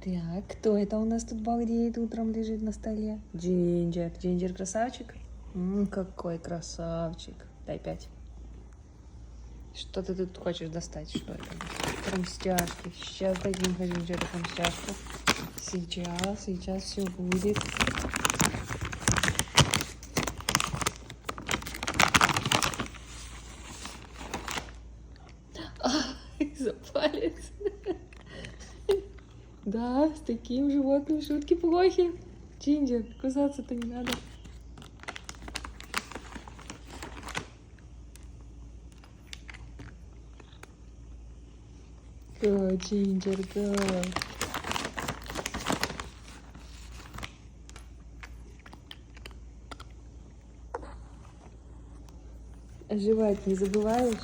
Так, кто это у нас тут балдеет, утром лежит на столе? Джинджер. Джинджер красавчик? Какой красавчик. Дай 5. Что ты тут хочешь достать? Что это? Хрумстяшки. Сейчас дадим Джинджеру хрумстяшку. Сейчас все будет. За палец. Да, с таким животным шутки плохи. Джинджер, кусаться-то не надо. Go, Джинджер, go. Жевать не забываешь?